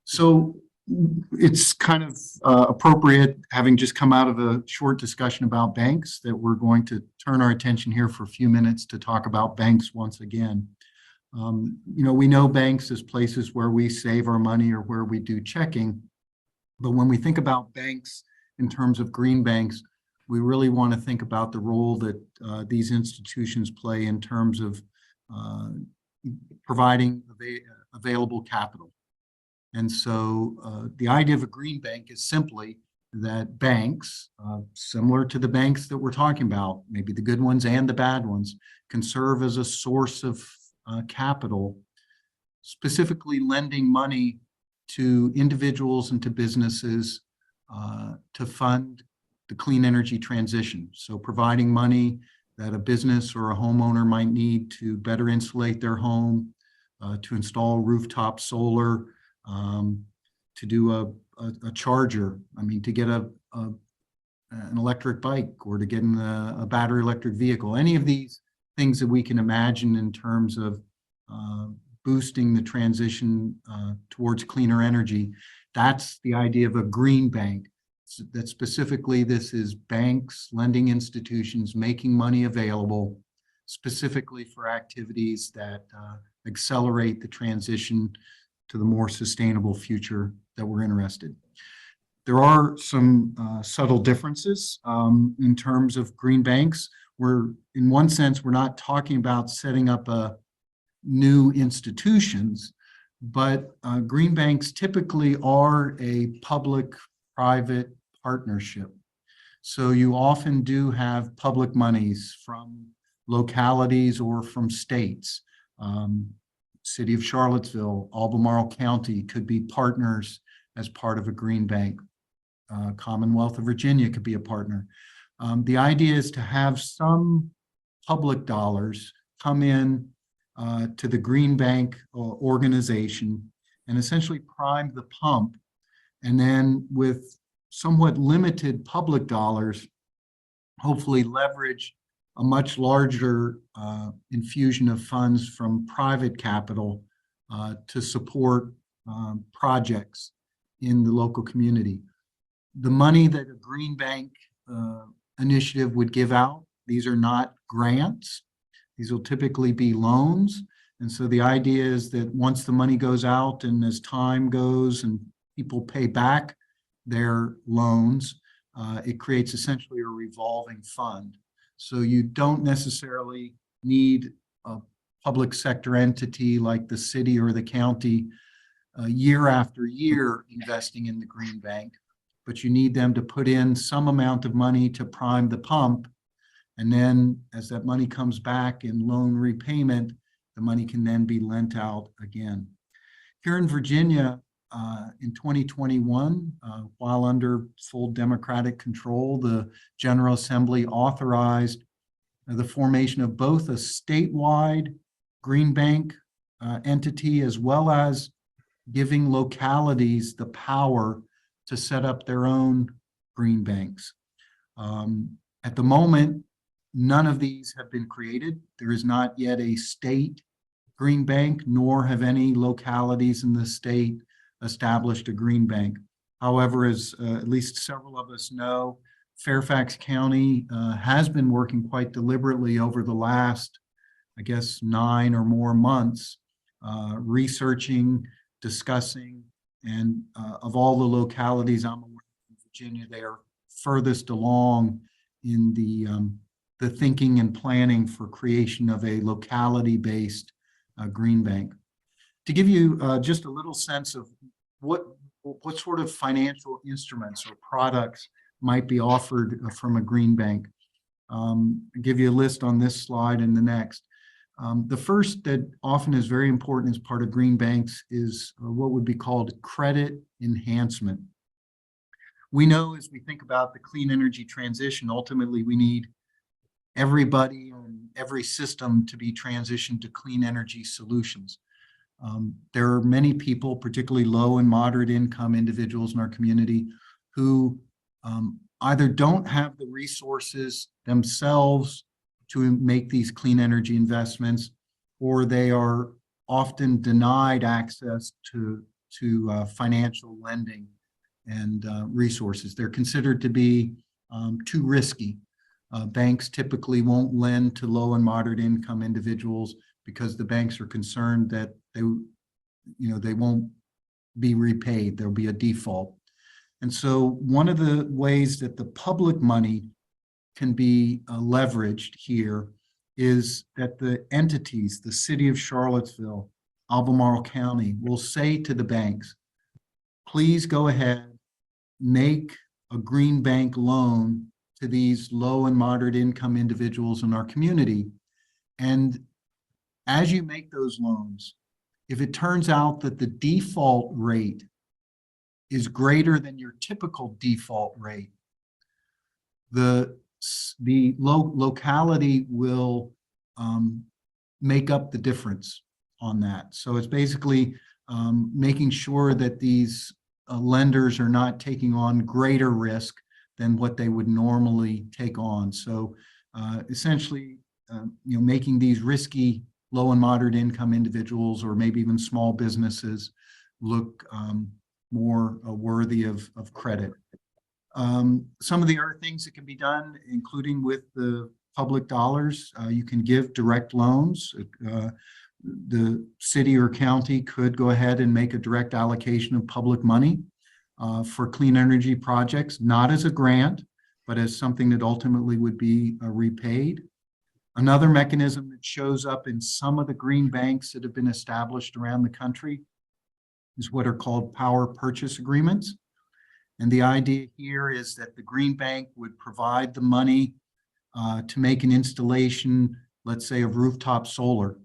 So it's kind of appropriate, having just come out of a short discussion about banks, that we're going to turn our attention here for a few minutes to talk about banks once again. We know banks as places where we save our money or where we do checking. But when we think about banks in terms of green banks, we really want to think about the role that these institutions play in terms of providing available capital. And so the idea of a green bank is simply that banks, similar to the banks that we're talking about, maybe the good ones and the bad ones, can serve as a source of capital, specifically lending money to individuals and to businesses to fund the clean energy transition. So providing money that a business or a homeowner might need to better insulate their home, to install rooftop solar, to do a charger, to get an electric bike, or to get in a battery electric vehicle. Any of these things that we can imagine in terms of boosting the transition towards cleaner energy. That's the idea of a green bank. That specifically, this is banks, lending institutions making money available specifically for activities that accelerate the transition to the more sustainable future that we're interested. There are some subtle differences in terms of green banks. In one sense, we're not talking about setting up new institutions, but green banks typically are a public-private partnership. So you often do have public monies from localities or from states. City of Charlottesville, Albemarle County could be partners as part of a green bank. Commonwealth of Virginia could be a partner. The idea is to have some public dollars come in to the green bank organization and essentially prime the pump, and then with somewhat limited public dollars, hopefully leverage a much larger infusion of funds from private capital to support projects in the local community. The money that a green bank initiative would give out, these are not grants. These will typically be loans. And so the idea is that once the money goes out and as time goes and people pay back their loans, it creates essentially a revolving fund. So you don't necessarily need a public sector entity like the city or the county year after year investing in the green bank, but you need them to put in some amount of money to prime the pump. And then as that money comes back in loan repayment, the money can then be lent out again. Here in Virginia, in 2021, while under full Democratic control, the General Assembly authorized the formation of both a statewide green bank entity, as well as giving localities the power to set up their own green banks. At the moment, none of these have been created. There is not yet a state green bank, nor have any localities in the state established a green bank. However, as at least several of us know, Fairfax County has been working quite deliberately over the last, 9 or more months, researching, discussing, and of all the localities I'm aware of in Virginia, they are furthest along in the thinking and planning for creation of a locality-based green bank. To give you just a little sense of what sort of financial instruments or products might be offered from a green bank, I'll give you a list on this slide and the next. The first that often is very important as part of green banks is what would be called credit enhancement. We know as we think about the clean energy transition, ultimately we need everybody and every system to be transitioned to clean energy solutions. There are many people, particularly low and moderate income individuals in our community, who either don't have the resources themselves to make these clean energy investments, or they are often denied access to to financial lending and resources. They're considered to be too risky. Banks typically won't lend to low and moderate income individuals because the banks are concerned that they won't be repaid. There'll be a default. And so one of the ways that the public money can be leveraged here is that the entities, the city of Charlottesville, Albemarle County, will say to the banks, please go ahead, make a green bank loan to these low and moderate income individuals in our community. And as you make those loans, if it turns out that the default rate is greater than your typical default rate, the locality will make up the difference on that. So it's basically making sure that these lenders are not taking on greater risk than what they would normally take on. So essentially, making these risky low and moderate income individuals, or maybe even small businesses, look more worthy of credit. Some of the other things that can be done, including with the public dollars, you can give direct loans. The city or county could go ahead and make a direct allocation of public money for clean energy projects, not as a grant, but as something that ultimately would be repaid. Another mechanism that shows up in some of the green banks that have been established around the country is what are called power purchase agreements. And the idea here is that the green bank would provide the money to make an installation, let's say, of rooftop solar.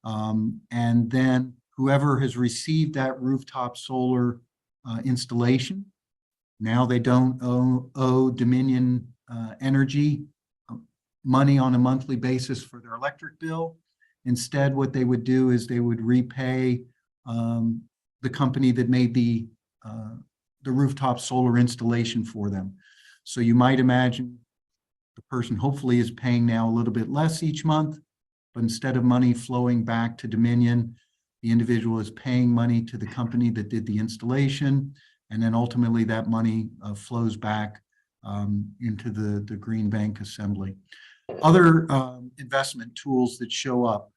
And then whoever has received that rooftop solar installation, now they don't owe Dominion Energy money on a monthly basis for their electric bill. Instead, what they would do is they would repay the company that made the rooftop solar installation for them. So you might imagine the person hopefully is paying now a little bit less each month, but instead of money flowing back to Dominion, the individual is paying money to the company that did the installation, and then ultimately that money flows back into the green bank assembly. Other investment tools that show up.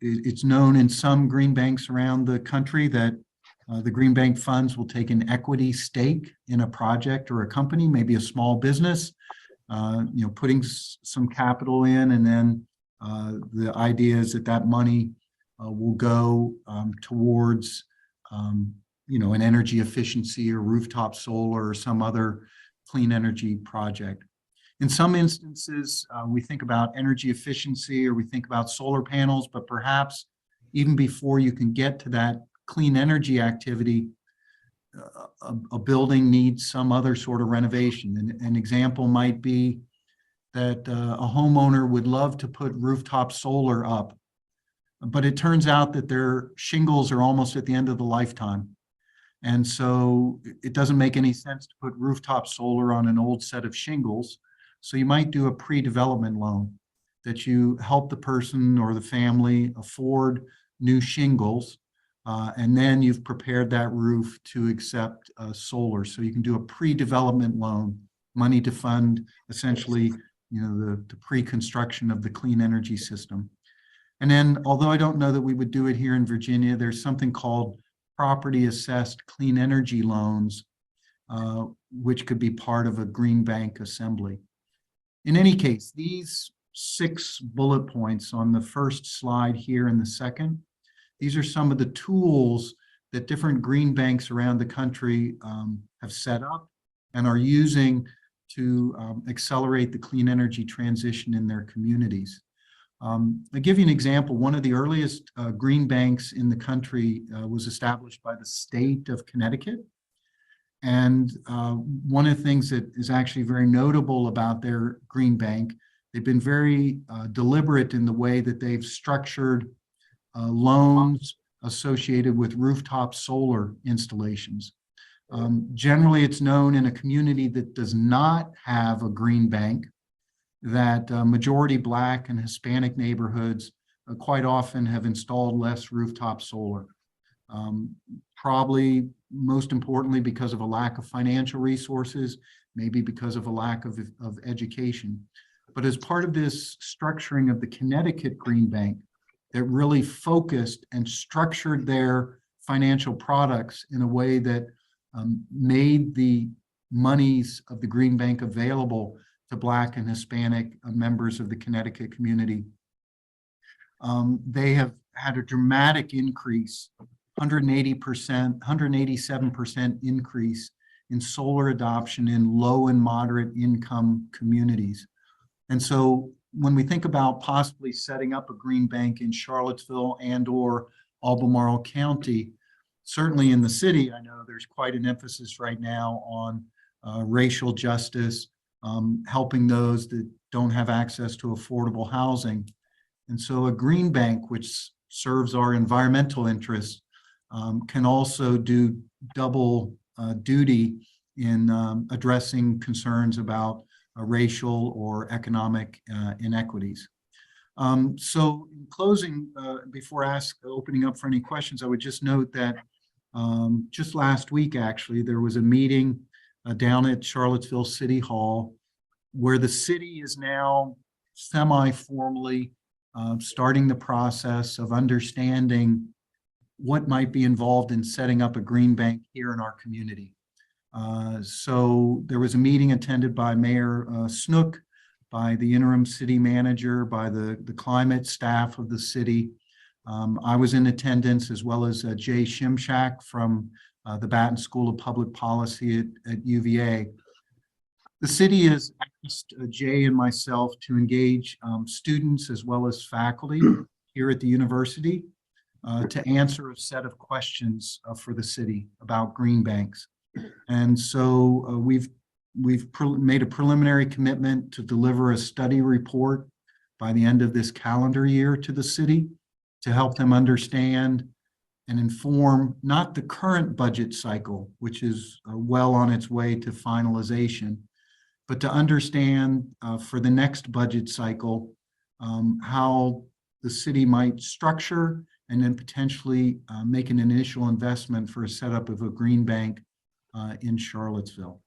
It's known in some green banks around the country that the green bank funds will take an equity stake in a project or a company, maybe a small business, putting some capital in, and then the idea is that that money will go towards an energy efficiency or rooftop solar or some other clean energy project. In some instances, we think about energy efficiency or we think about solar panels, but perhaps even before you can get to that clean energy activity, a building needs some other sort of renovation. An example might be that a homeowner would love to put rooftop solar up, but it turns out that their shingles are almost at the end of the lifetime. And so it doesn't make any sense to put rooftop solar on an old set of shingles. So you might do a pre-development loan that you help the person or the family afford new shingles, and then you've prepared that roof to accept solar. So you can do a pre-development loan, money to fund essentially the pre-construction of the clean energy system. And then, although I don't know that we would do it here in Virginia, there's something called property assessed clean energy loans, which could be part of a green bank assembly. In any case, these 6 bullet points on the first slide here and the second, these are some of the tools that different green banks around the country have set up and are using to accelerate the clean energy transition in their communities. I'll give you an example. One of the earliest green banks in the country was established by the state of Connecticut. And one of the things that is actually very notable about their green bank, they've been very deliberate in the way that they've structured loans associated with rooftop solar installations. Generally, it's known in a community that does not have a green bank that majority Black and Hispanic neighborhoods quite often have installed less rooftop solar. Probably most importantly because of a lack of financial resources, maybe because of a lack of education. But as part of this structuring of the Connecticut Green Bank, that really focused and structured their financial products in a way that made the monies of the Green Bank available to Black and Hispanic members of the Connecticut community. They have had a dramatic increase, 180%, 187% increase in solar adoption in low and moderate income communities. And so when we think about possibly setting up a green bank in Charlottesville and or Albemarle County, certainly in the city, I know there's quite an emphasis right now on racial justice, helping those that don't have access to affordable housing. And so a green bank, which serves our environmental interests, can also do double duty in addressing concerns about racial or economic inequities. So in closing, before opening up for any questions, I would just note that just last week, actually, there was a meeting down at Charlottesville City Hall where the city is now semi-formally starting the process of understanding what might be involved in setting up a green bank here in our community. So there was a meeting attended by Mayor Snook, by the interim city manager, by the climate staff of the city. I was in attendance, as well as Jay Shimshak from the Batten School of Public Policy at UVA. The city has asked Jay and myself to engage students as well as faculty here at the university to answer a set of questions for the city about green banks. And so we've made a preliminary commitment to deliver a study report by the end of this calendar year to the city to help them understand and inform not the current budget cycle, which is well on its way to finalization, but to understand for the next budget cycle how the city might structure and then potentially make an initial investment for a setup of a green bank in Charlottesville.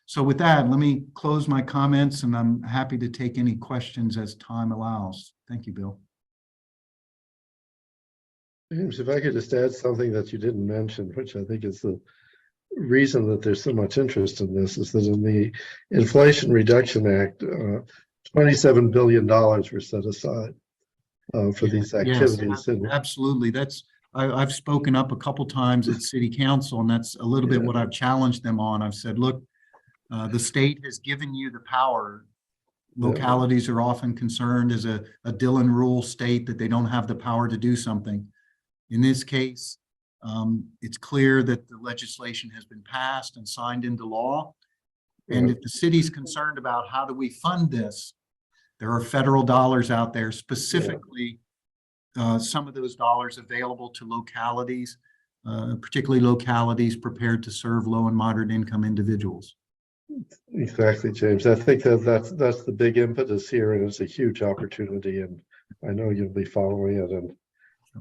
So with that, let me close my comments, and I'm happy to take any questions as time allows. Thank you, Bill. James, if I could just add something that you didn't mention, which I think is the reason that there's so much interest in this, is that in the Inflation Reduction Act, $27 billion were set aside for these activities. Yes, absolutely. I've spoken up a couple times at City Council, and that's a little bit what I've challenged them on. I've said, look, the state has given you the power. Localities are often concerned as a Dillon rule state that they don't have the power to do something. In this case, it's clear that the legislation has been passed and signed into law. And if the city's concerned about how do we fund this, there are federal dollars out there, specifically some of those dollars available to localities, particularly localities prepared to serve low and moderate income individuals. Exactly, James. I think that's the big impetus here, and it's a huge opportunity. And I know you'll be following it and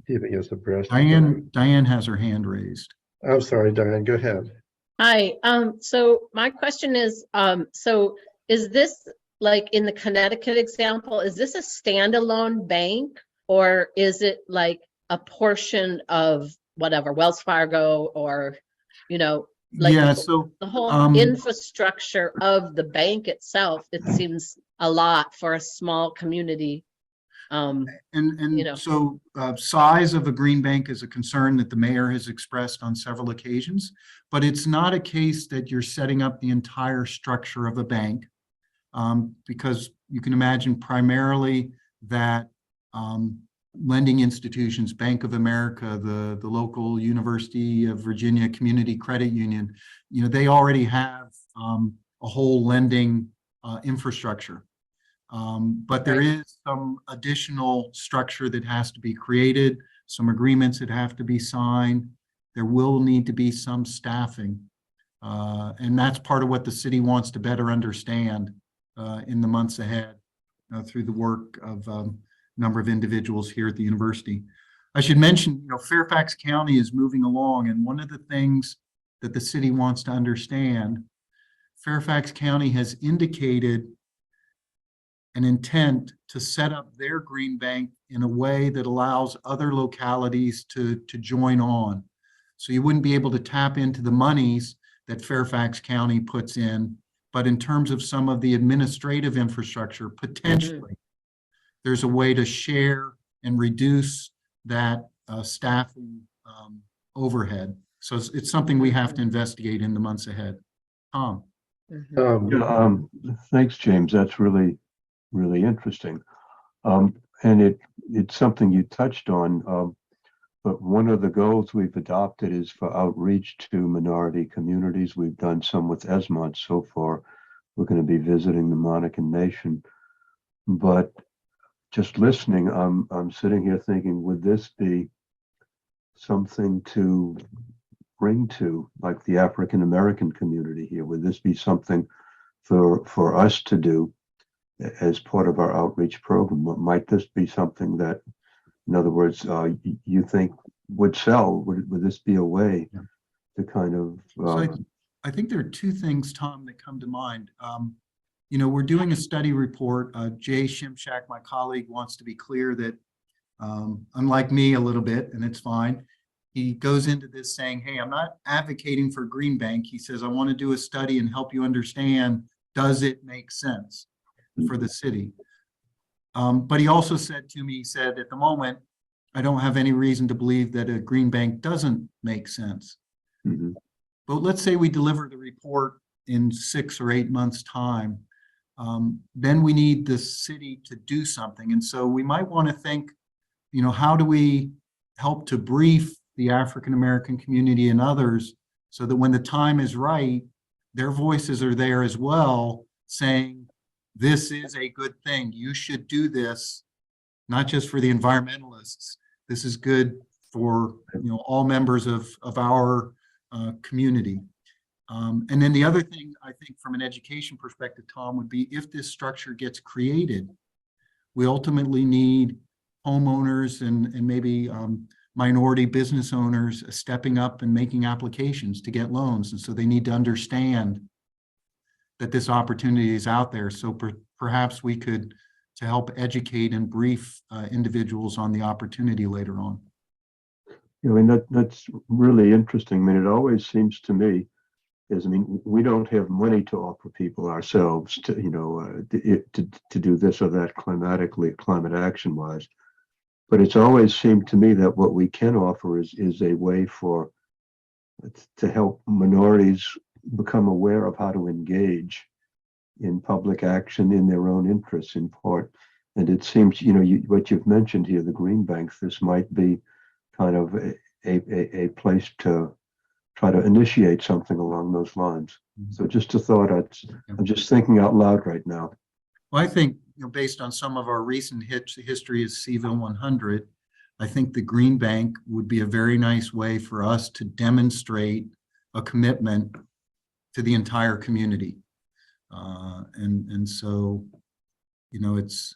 keeping us abreast. Diane has her hand raised. I'm sorry, Diane. Go ahead. Hi. So my question is, so is this, like in the Connecticut example, is this a standalone bank, or is it like a portion of whatever, Wells Fargo, or, you know, like so the whole infrastructure of the bank itself? It seems a lot for a small community. You know. So size of a green bank is a concern that the mayor has expressed on several occasions, but it's not a case that you're setting up the entire structure of a bank, because you can imagine primarily that lending institutions, Bank of America, the local University of Virginia Community Credit Union, you know, they already have a whole lending infrastructure. But there is some additional structure that has to be created, some agreements that have to be signed. There will need to be some staffing. And that's part of what the city wants to better understand in the months ahead through the work of a number of individuals here at the university. I should mention, Fairfax County is moving along, and one of the things that the city wants to understand, Fairfax County has indicated an intent to set up their green bank in a way that allows other localities to join on. So you wouldn't be able to tap into the monies that Fairfax County puts in, but in terms of some of the administrative infrastructure, potentially, there's a way to share and reduce that staffing overhead. So it's something we have to investigate in the months ahead. Tom? Thanks, James. That's really interesting. And it's something you touched on, but one of the goals we've adopted is for outreach to minority communities. We've done some with Esmont so far. We're going to be visiting the Monacan Nation. But just listening, I'm sitting here thinking, would this be something to bring to, like, the African American community here? Would this be something for us to do as part of our outreach program? Might this be something that, in other words, you think would sell? Would this be a way to kind of? So I think there are two things, Tom, that come to mind. We're doing a study report. Jay Shimshak, my colleague, wants to be clear that, unlike me a little bit, and it's fine, he goes into this saying, hey, I'm not advocating for green bank. He says, I want to do a study and help you understand, does it make sense for the city? But he also said to me, he said, at the moment, I don't have any reason to believe that a green bank doesn't make sense. Mm-hmm. But let's say we deliver the report in 6 or 8 months' time. Then we need the city to do something. And so we might want to think, how do we help to brief the African American community and others so that when the time is right, their voices are there as well, saying, this is a good thing. You should do this, not just for the environmentalists. This is good for all members of our community. And then the other thing, I think, from an education perspective, Tom, would be if this structure gets created, we ultimately need homeowners and maybe minority business owners stepping up and making applications to get loans. And so they need to understand that this opportunity is out there. So perhaps we could, to help educate and brief individuals on the opportunity later on. That's really interesting. I mean, it always seems to me we don't have money to offer people ourselves to do this or that climate action wise. But it's always seemed to me that what we can offer is a way to help minorities become aware of how to engage in public action in their own interests, in part. And it seems, what you've mentioned here, the green banks, this might be kind of a place to try to initiate something along those lines. So just a thought, I'm just thinking out loud right now. Well, I think, based on some of our recent history as Cville100, I think the green bank would be a very nice way for us to demonstrate a commitment to the entire community. And so, it's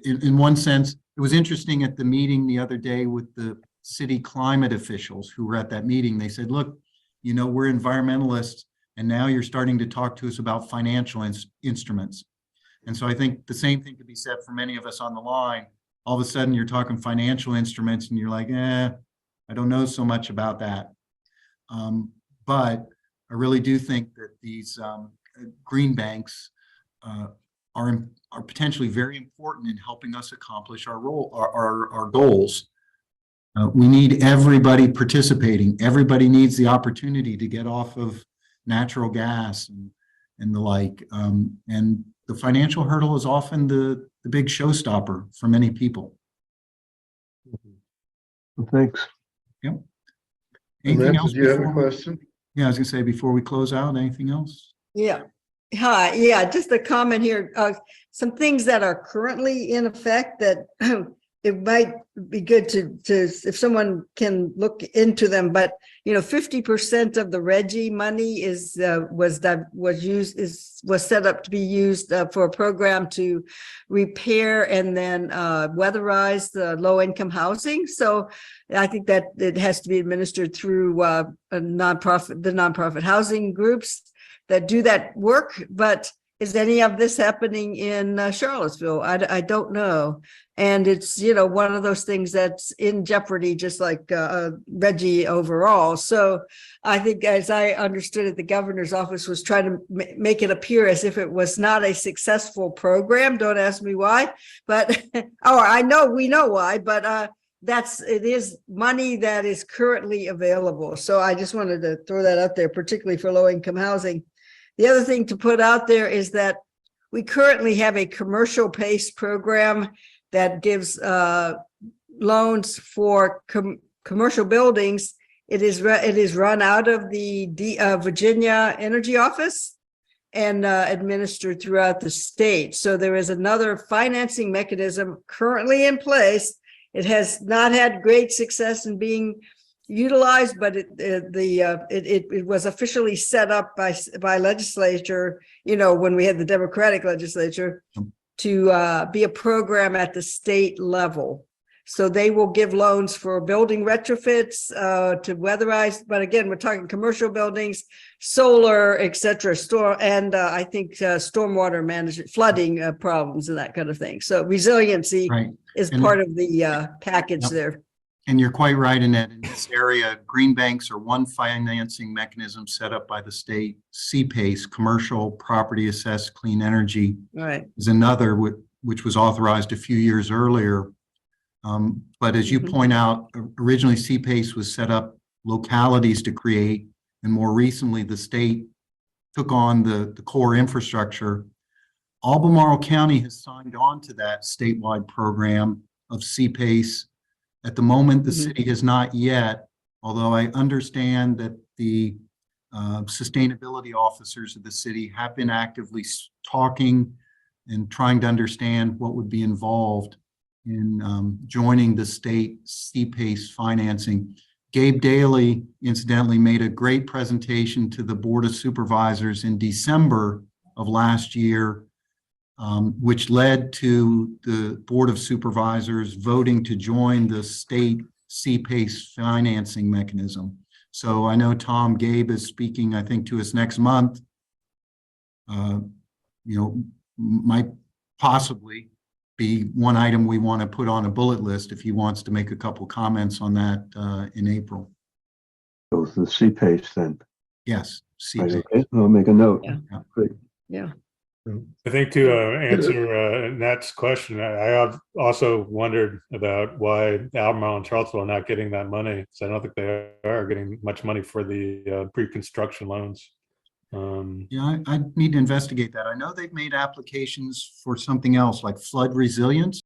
in one sense, it was interesting at the meeting the other day with the city climate officials who were at that meeting. They said, look, we're environmentalists, and now you're starting to talk to us about financial instruments. And so I think the same thing could be said for many of us on the line. All of a sudden you're talking financial instruments and you're like, I don't know so much about that. But I really do think that these green banks are potentially very important in helping us accomplish our goals. We need everybody participating. Everybody needs the opportunity to get off of natural gas and the like. And the financial hurdle is often the big showstopper for many people. Well, thanks. Yep. Anything else? Do you have a question? Yeah, I was gonna say, before we close out, anything else? Yeah. Hi. Yeah, just a comment here. Some things that are currently in effect that it might be good to if someone can look into them, but 50% of the Reggie money was set up to be used for a program to repair and then weatherize the low-income housing. So I think that it has to be administered through the nonprofit housing groups that do that work. But is any of this happening in Charlottesville? I don't know. And it's, one of those things that's in jeopardy, just like Reggie overall. So I think, as I understood it, the governor's office was trying to make it appear as if it was not a successful program. Don't ask me why, but, we know why, but it is money that is currently available. So I just wanted to throw that out there, particularly for low-income housing. The other thing to put out there is that we currently have a commercial PACE program that gives loans for commercial buildings. It is run out of the Virginia Energy Office and administered throughout the state. So there is another financing mechanism currently in place. It has not had great success in being utilized, but it was officially set up by legislature, when we had the Democratic legislature, to be a program at the state level. So they will give loans for building retrofits to weatherize, but again, we're talking commercial buildings, solar, et cetera, I think stormwater management, flooding problems and that kind of thing. So resiliency is part of the package there. And you're quite right in that in this area, green banks are one financing mechanism set up by the state. CPACE, Commercial Property Assessed Clean Energy, is another, which was authorized a few years earlier. But as you point out, originally CPACE was set up localities to create, and more recently the state took on the core infrastructure. Albemarle County has signed on to that statewide program of CPACE. At the moment, the city has not yet, although I understand that the sustainability officers of the city have been actively talking and trying to understand what would be involved in joining the state CPACE financing. Gabe Daly, incidentally, made a great presentation to the Board of Supervisors in December of last year, which led to the Board of Supervisors voting to join the state CPACE financing mechanism. So I know Gabe is speaking, I think, to us next month. Might possibly be one item we want to put on a bullet list if he wants to make a couple comments on that in April. So the CPACE then. Yes, Right, CPACE. okay. I'll make a note. Yeah. Great. Yeah. I think to answer Nat's question, I also wondered about why Albemarle and Charlottesville are not getting that money. So I don't think they are getting much money for the pre-construction loans. Yeah, I need to investigate that. I know they've made applications for something else like flood resilience.